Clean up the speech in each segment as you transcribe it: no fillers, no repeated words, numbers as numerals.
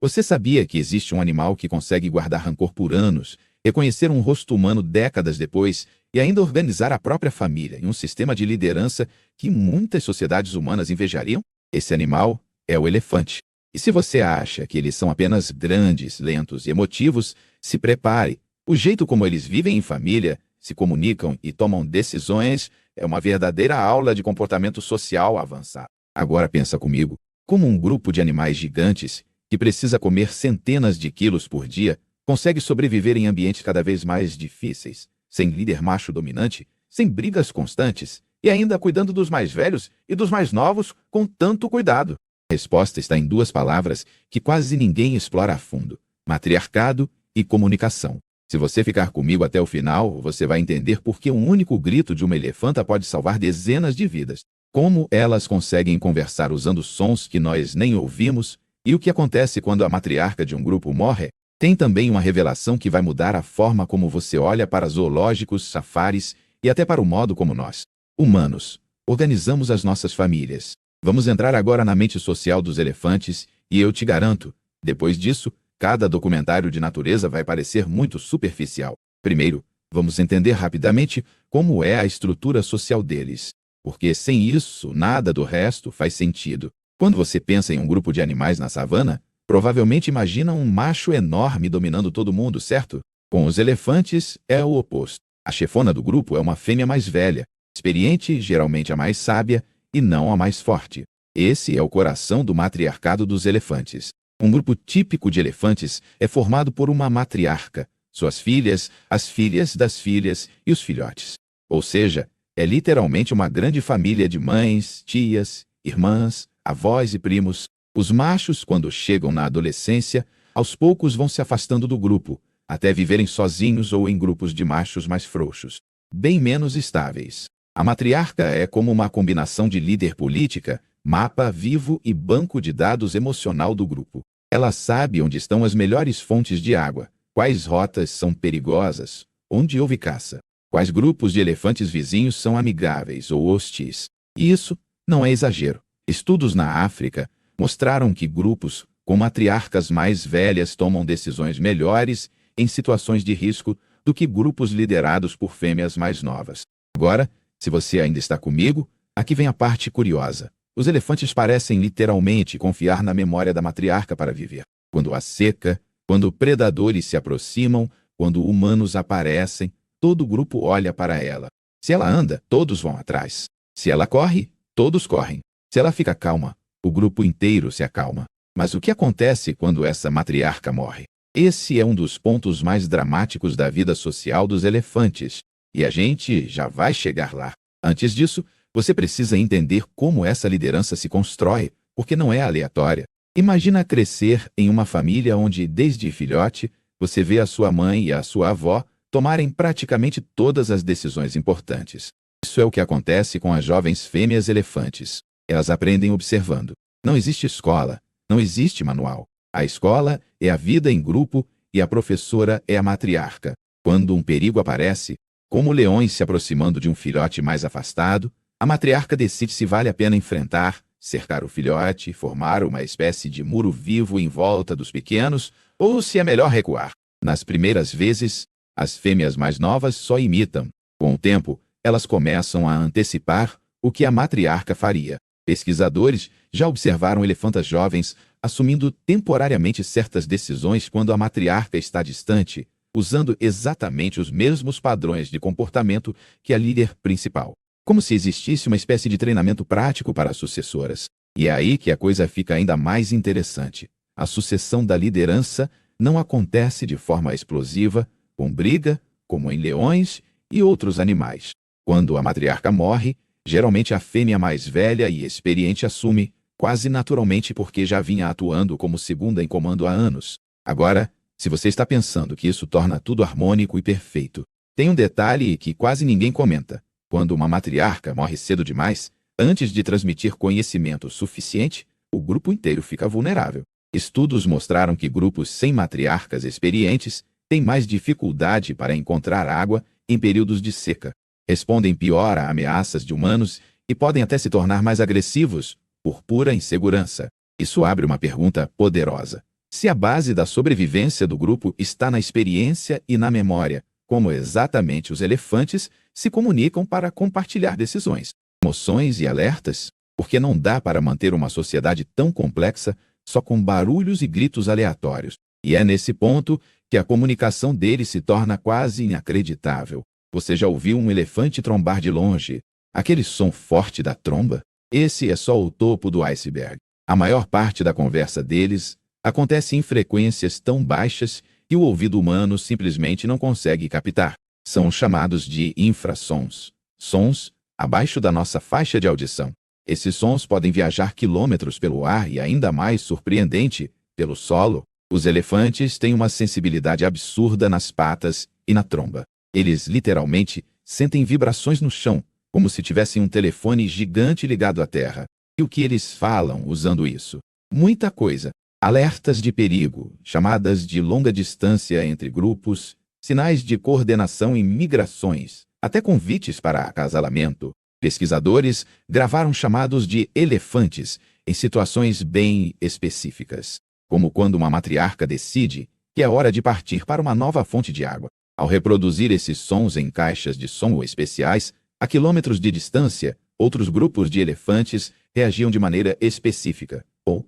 Você sabia que existe um animal que consegue guardar rancor por anos, reconhecer um rosto humano décadas depois e ainda organizar a própria família em um sistema de liderança que muitas sociedades humanas invejariam? Esse animal é o elefante. E se você acha que eles são apenas grandes, lentos e emotivos, se prepare. O jeito como eles vivem em família, se comunicam e tomam decisões é uma verdadeira aula de comportamento social avançado. Agora pensa comigo, como um grupo de animais gigantes que precisa comer centenas de quilos por dia, consegue sobreviver em ambientes cada vez mais difíceis, sem líder macho dominante, sem brigas constantes e ainda cuidando dos mais velhos e dos mais novos com tanto cuidado? A resposta está em duas palavras que quase ninguém explora a fundo: matriarcado e comunicação. Se você ficar comigo até o final, você vai entender por que um único grito de uma elefanta pode salvar dezenas de vidas, como elas conseguem conversar usando sons que nós nem ouvimos, e o que acontece quando a matriarca de um grupo morre. Tem também uma revelação que vai mudar a forma como você olha para zoológicos, safaris e até para o modo como nós, humanos, organizamos as nossas famílias. Vamos entrar agora na mente social dos elefantes e eu te garanto, depois disso, cada documentário de natureza vai parecer muito superficial. Primeiro, vamos entender rapidamente como é a estrutura social deles, porque sem isso, nada do resto faz sentido. Quando você pensa em um grupo de animais na savana, provavelmente imagina um macho enorme dominando todo mundo, certo? Com os elefantes, é o oposto. A chefona do grupo é uma fêmea mais velha, experiente, geralmente a mais sábia, e não a mais forte. Esse é o coração do matriarcado dos elefantes. Um grupo típico de elefantes é formado por uma matriarca, suas filhas, as filhas das filhas e os filhotes. Ou seja, é literalmente uma grande família de mães, tias, irmãs, avós e primos. Os machos, quando chegam na adolescência, aos poucos vão se afastando do grupo, até viverem sozinhos ou em grupos de machos mais frouxos, bem menos estáveis. A matriarca é como uma combinação de líder política, mapa vivo e banco de dados emocional do grupo. Ela sabe onde estão as melhores fontes de água, quais rotas são perigosas, onde houve caça, quais grupos de elefantes vizinhos são amigáveis ou hostis. E isso não é exagero. Estudos na África mostraram que grupos com matriarcas mais velhas tomam decisões melhores em situações de risco do que grupos liderados por fêmeas mais novas. Agora, se você ainda está comigo, aqui vem a parte curiosa. Os elefantes parecem literalmente confiar na memória da matriarca para viver. Quando há seca, quando predadores se aproximam, quando humanos aparecem, todo o grupo olha para ela. Se ela anda, todos vão atrás. Se ela corre, todos correm. Se ela fica calma, o grupo inteiro se acalma. Mas o que acontece quando essa matriarca morre? Esse é um dos pontos mais dramáticos da vida social dos elefantes. E a gente já vai chegar lá. Antes disso, você precisa entender como essa liderança se constrói, porque não é aleatória. Imagina crescer em uma família onde, desde filhote, você vê a sua mãe e a sua avó tomarem praticamente todas as decisões importantes. Isso é o que acontece com as jovens fêmeas elefantes. Elas aprendem observando. Não existe escola, não existe manual. A escola é a vida em grupo e a professora é a matriarca. Quando um perigo aparece, como leões se aproximando de um filhote mais afastado, a matriarca decide se vale a pena enfrentar, cercar o filhote, formar uma espécie de muro vivo em volta dos pequenos, ou se é melhor recuar. Nas primeiras vezes, as fêmeas mais novas só imitam. Com o tempo, elas começam a antecipar o que a matriarca faria. Pesquisadores já observaram elefantas jovens assumindo temporariamente certas decisões quando a matriarca está distante, usando exatamente os mesmos padrões de comportamento que a líder principal. Como se existisse uma espécie de treinamento prático para as sucessoras. E é aí que a coisa fica ainda mais interessante. A sucessão da liderança não acontece de forma explosiva, com briga, como em leões e outros animais. Quando a matriarca morre, geralmente a fêmea mais velha e experiente assume, quase naturalmente porque já vinha atuando como segunda em comando há anos. Agora, se você está pensando que isso torna tudo harmônico e perfeito, tem um detalhe que quase ninguém comenta. Quando uma matriarca morre cedo demais, antes de transmitir conhecimento suficiente, o grupo inteiro fica vulnerável. Estudos mostraram que grupos sem matriarcas experientes têm mais dificuldade para encontrar água em períodos de seca, respondem pior a ameaças de humanos e podem até se tornar mais agressivos por pura insegurança. Isso abre uma pergunta poderosa. Se a base da sobrevivência do grupo está na experiência e na memória, como exatamente os elefantes se comunicam para compartilhar decisões, emoções e alertas, porque não dá para manter uma sociedade tão complexa só com barulhos e gritos aleatórios. E é nesse ponto que a comunicação deles se torna quase inacreditável. Você já ouviu um elefante trombar de longe? Aquele som forte da tromba? Esse é só o topo do iceberg. A maior parte da conversa deles acontece em frequências tão baixas que o ouvido humano simplesmente não consegue captar. São chamados de infrassons, sons abaixo da nossa faixa de audição. Esses sons podem viajar quilômetros pelo ar e, ainda mais surpreendente, pelo solo. Os elefantes têm uma sensibilidade absurda nas patas e na tromba. Eles literalmente sentem vibrações no chão, como se tivessem um telefone gigante ligado à terra. E o que eles falam usando isso? Muita coisa. Alertas de perigo, chamadas de longa distância entre grupos, sinais de coordenação em migrações, até convites para acasalamento. Pesquisadores gravaram chamados de elefantes em situações bem específicas, como quando uma matriarca decide que é hora de partir para uma nova fonte de água. Ao reproduzir esses sons em caixas de som especiais, a quilômetros de distância, outros grupos de elefantes reagiam de maneira específica, ou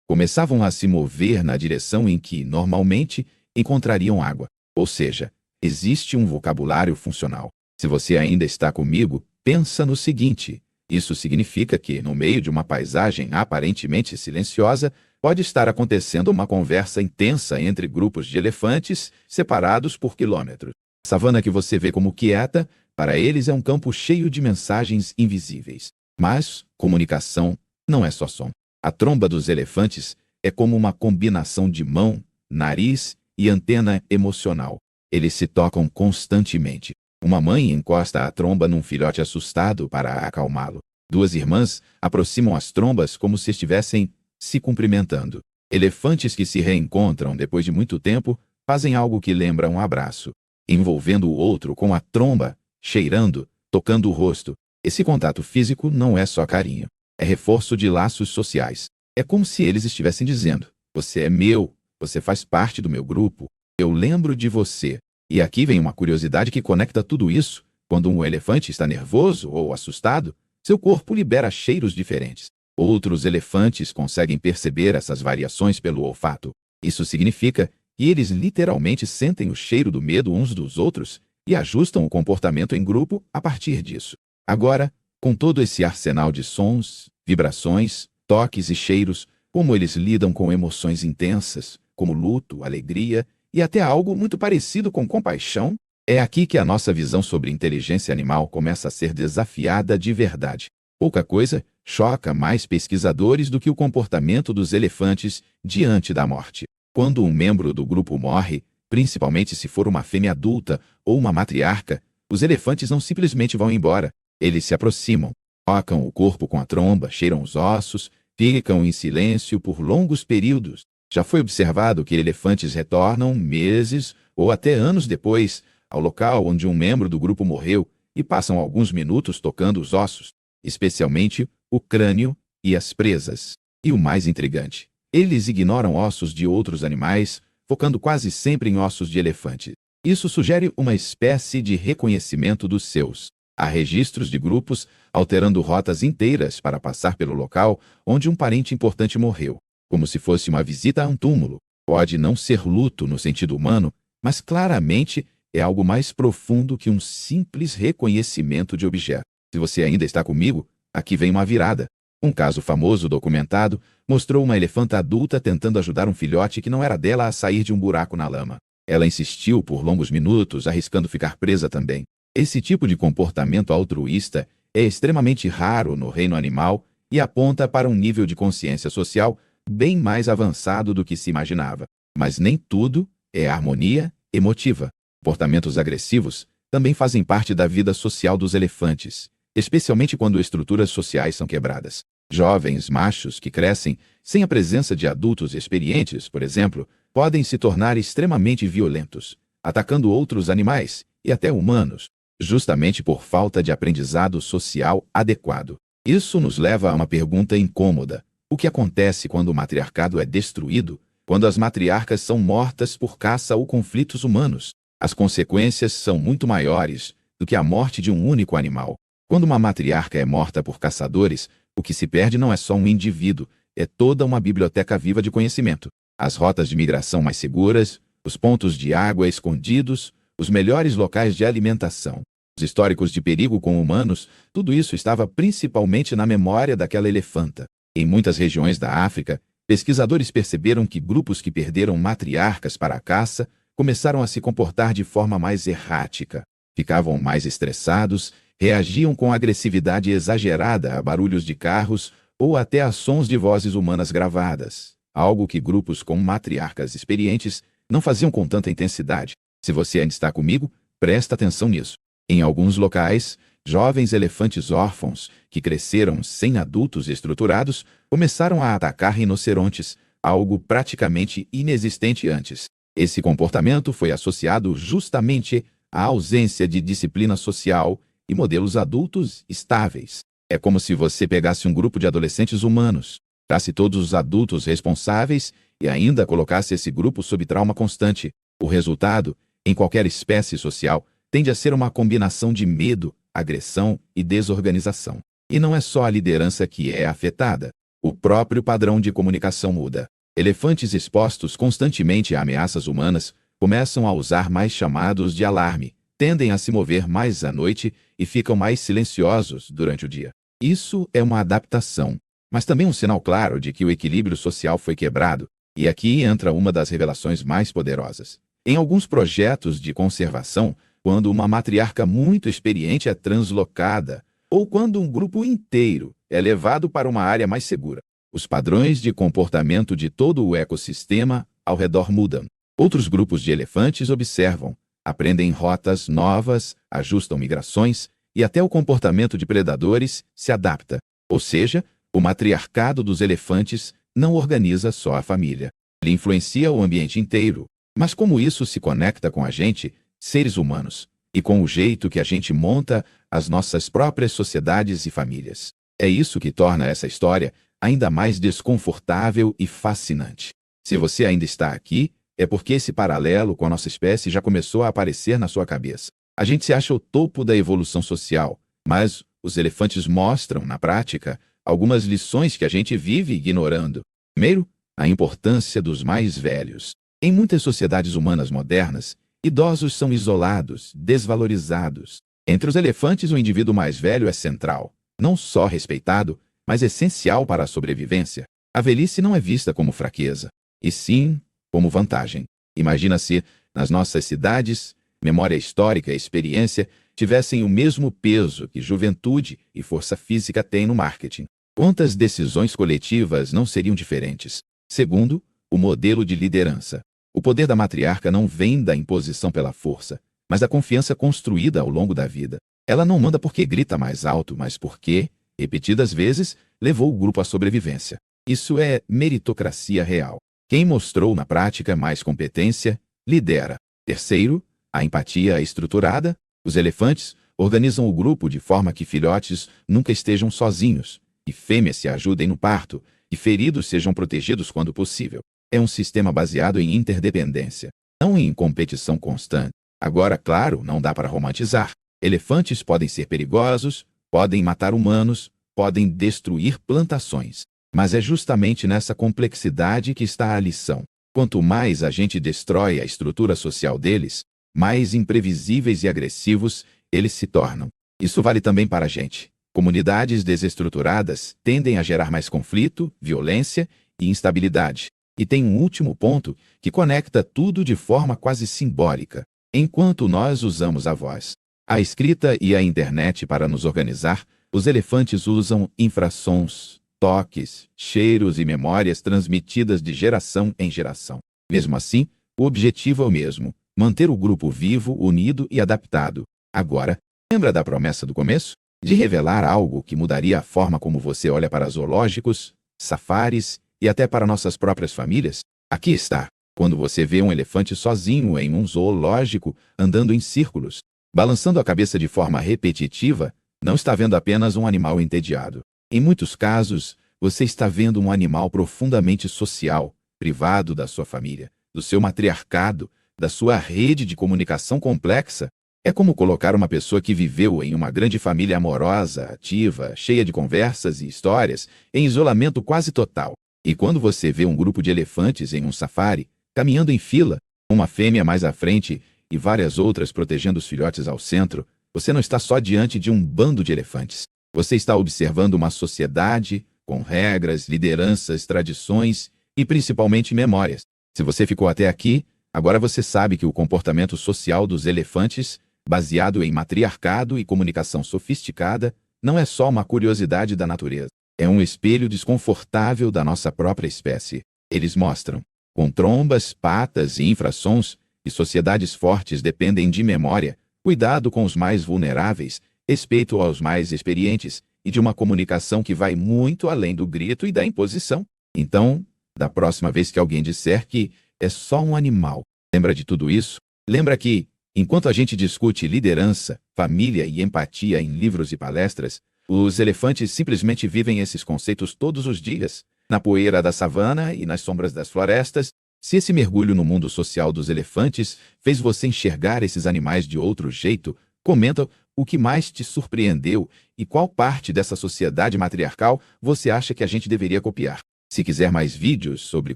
começavam a se mover na direção em que, normalmente, encontrariam água. Ou seja, existe um vocabulário funcional. Se você ainda está comigo, pensa no seguinte: isso significa que, no meio de uma paisagem aparentemente silenciosa, pode estar acontecendo uma conversa intensa entre grupos de elefantes separados por quilômetros. A savana que você vê como quieta, para eles é um campo cheio de mensagens invisíveis. Mas comunicação não é só som. A tromba dos elefantes é como uma combinação de mão, nariz e antena emocional. Eles se tocam constantemente. Uma mãe encosta a tromba num filhote assustado para acalmá-lo. Duas irmãs aproximam as trombas como se estivessem se cumprimentando. Elefantes que se reencontram depois de muito tempo fazem algo que lembra um abraço, envolvendo o outro com a tromba, cheirando, tocando o rosto. Esse contato físico não é só carinho. É reforço de laços sociais. É como se eles estivessem dizendo: você é meu, você faz parte do meu grupo, eu lembro de você. E aqui vem uma curiosidade que conecta tudo isso. Quando um elefante está nervoso ou assustado, seu corpo libera cheiros diferentes. Outros elefantes conseguem perceber essas variações pelo olfato. Isso significa que eles literalmente sentem o cheiro do medo uns dos outros e ajustam o comportamento em grupo a partir disso. Agora, com todo esse arsenal de sons, vibrações, toques e cheiros, como eles lidam com emoções intensas, como luto, alegria e até algo muito parecido com compaixão, é aqui que a nossa visão sobre inteligência animal começa a ser desafiada de verdade. Pouca coisa choca mais pesquisadores do que o comportamento dos elefantes diante da morte. Quando um membro do grupo morre, principalmente se for uma fêmea adulta ou uma matriarca, os elefantes não simplesmente vão embora. Eles se aproximam, tocam o corpo com a tromba, cheiram os ossos, ficam em silêncio por longos períodos. Já foi observado que elefantes retornam meses ou até anos depois ao local onde um membro do grupo morreu e passam alguns minutos tocando os ossos, especialmente o crânio e as presas. E o mais intrigante, eles ignoram ossos de outros animais, focando quase sempre em ossos de elefante. Isso sugere uma espécie de reconhecimento dos seus. Há registros de grupos alterando rotas inteiras para passar pelo local onde um parente importante morreu, como se fosse uma visita a um túmulo. Pode não ser luto no sentido humano, mas claramente é algo mais profundo que um simples reconhecimento de objeto. Se você ainda está comigo, aqui vem uma virada. Um caso famoso documentado mostrou uma elefanta adulta tentando ajudar um filhote que não era dela a sair de um buraco na lama. Ela insistiu por longos minutos, arriscando ficar presa também. Esse tipo de comportamento altruísta é extremamente raro no reino animal e aponta para um nível de consciência social bem mais avançado do que se imaginava. Mas nem tudo é harmonia emotiva. Comportamentos agressivos também fazem parte da vida social dos elefantes, especialmente quando estruturas sociais são quebradas. Jovens machos que crescem sem a presença de adultos experientes, por exemplo, podem se tornar extremamente violentos, atacando outros animais e até humanos, justamente por falta de aprendizado social adequado. Isso nos leva a uma pergunta incômoda: o que acontece quando o matriarcado é destruído quando as matriarcas são mortas por caça ou conflitos humanos, as consequências são muito maiores do que a morte de um único animal. Quando uma matriarca é morta por caçadores, o que se perde não é só um indivíduo, é toda uma biblioteca viva de conhecimento. As rotas de migração mais seguras, os pontos de água escondidos, os melhores locais de alimentação, os históricos de perigo com humanos, tudo isso estava principalmente na memória daquela elefanta. Em muitas regiões da África, pesquisadores perceberam que grupos que perderam matriarcas para a caça começaram a se comportar de forma mais errática. Ficavam mais estressados, reagiam com agressividade exagerada a barulhos de carros ou até a sons de vozes humanas gravadas, algo que grupos com matriarcas experientes não faziam com tanta intensidade. Se você ainda está comigo, presta atenção nisso. Em alguns locais, jovens elefantes órfãos, que cresceram sem adultos estruturados, começaram a atacar rinocerontes, algo praticamente inexistente antes. Esse comportamento foi associado justamente à ausência de disciplina social e modelos adultos estáveis. É como se você pegasse um grupo de adolescentes humanos, tirasse todos os adultos responsáveis e ainda colocasse esse grupo sob trauma constante. O resultado, em qualquer espécie social, tende a ser uma combinação de medo, agressão e desorganização. E não é só a liderança que é afetada. O próprio padrão de comunicação muda. Elefantes expostos constantemente a ameaças humanas começam a usar mais chamados de alarme, tendem a se mover mais à noite e ficam mais silenciosos durante o dia. Isso é uma adaptação, mas também um sinal claro de que o equilíbrio social foi quebrado. E aqui entra uma das revelações mais poderosas. Em alguns projetos de conservação, quando uma matriarca muito experiente é translocada, ou quando um grupo inteiro é levado para uma área mais segura, os padrões de comportamento de todo o ecossistema ao redor mudam. Outros grupos de elefantes observam, aprendem rotas novas, ajustam migrações e até o comportamento de predadores se adapta. Ou seja, o matriarcado dos elefantes não organiza só a família. Ele influencia o ambiente inteiro. Mas como isso se conecta com a gente, seres humanos, e com o jeito que a gente monta as nossas próprias sociedades e famílias? É isso que torna essa história ainda mais desconfortável e fascinante. Se você ainda está aqui, é porque esse paralelo com a nossa espécie já começou a aparecer na sua cabeça. A gente se acha o topo da evolução social, mas os elefantes mostram, na prática, algumas lições que a gente vive ignorando. Primeiro, a importância dos mais velhos. Em muitas sociedades humanas modernas, idosos são isolados, desvalorizados. Entre os elefantes, o indivíduo mais velho é central, não só respeitado, mas essencial para a sobrevivência. A velhice não é vista como fraqueza, e sim como vantagem. Imagina se, nas nossas cidades, memória histórica e experiência tivessem o mesmo peso que juventude e força física têm no marketing. Quantas decisões coletivas não seriam diferentes? Segundo, o modelo de liderança. O poder da matriarca não vem da imposição pela força, mas da confiança construída ao longo da vida. Ela não manda porque grita mais alto, mas porque, repetidas vezes, levou o grupo à sobrevivência. Isso é meritocracia real. Quem mostrou na prática mais competência, lidera. Terceiro, a empatia estruturada. Os elefantes organizam o grupo de forma que filhotes nunca estejam sozinhos, que fêmeas se ajudem no parto, e feridos sejam protegidos quando possível. É um sistema baseado em interdependência, não em competição constante. Agora, claro, não dá para romantizar. Elefantes podem ser perigosos, podem matar humanos, podem destruir plantações. Mas é justamente nessa complexidade que está a lição. Quanto mais a gente destrói a estrutura social deles, mais imprevisíveis e agressivos eles se tornam. Isso vale também para a gente. Comunidades desestruturadas tendem a gerar mais conflito, violência e instabilidade. E tem um último ponto que conecta tudo de forma quase simbólica. Enquanto nós usamos a voz, a escrita e a internet para nos organizar, os elefantes usam infrassons, toques, cheiros e memórias transmitidas de geração em geração. Mesmo assim, o objetivo é o mesmo: manter o grupo vivo, unido e adaptado. Agora, lembra da promessa do começo? De revelar algo que mudaria a forma como você olha para zoológicos, safaris e até para nossas próprias famílias? Aqui está. Quando você vê um elefante sozinho em um zoológico, andando em círculos, balançando a cabeça de forma repetitiva, não está vendo apenas um animal entediado. Em muitos casos, você está vendo um animal profundamente social, privado da sua família, do seu matriarcado, da sua rede de comunicação complexa. É como colocar uma pessoa que viveu em uma grande família amorosa, ativa, cheia de conversas e histórias, em isolamento quase total. E quando você vê um grupo de elefantes em um safari, caminhando em fila, uma fêmea mais à frente e várias outras protegendo os filhotes ao centro, você não está só diante de um bando de elefantes. Você está observando uma sociedade com regras, lideranças, tradições e principalmente memórias. Se você ficou até aqui, agora você sabe que o comportamento social dos elefantes, baseado em matriarcado e comunicação sofisticada, não é só uma curiosidade da natureza. É um espelho desconfortável da nossa própria espécie. Eles mostram, com trombas, patas e infrassons, que sociedades fortes dependem de memória, cuidado com os mais vulneráveis, respeito aos mais experientes e de uma comunicação que vai muito além do grito e da imposição. Então, da próxima vez que alguém disser que é só um animal, lembra de tudo isso? Lembra que, enquanto a gente discute liderança, família e empatia em livros e palestras, os elefantes simplesmente vivem esses conceitos todos os dias, na poeira da savana e nas sombras das florestas. Se esse mergulho no mundo social dos elefantes fez você enxergar esses animais de outro jeito, comenta o que mais te surpreendeu e qual parte dessa sociedade matriarcal você acha que a gente deveria copiar. Se quiser mais vídeos sobre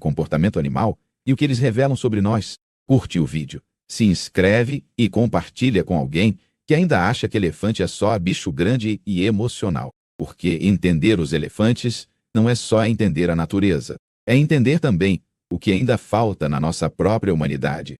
comportamento animal e o que eles revelam sobre nós, curte o vídeo, se inscreve e compartilha com alguém que ainda acha que elefante é só bicho grande e emocional. Porque entender os elefantes não é só entender a natureza, é entender também o que ainda falta na nossa própria humanidade.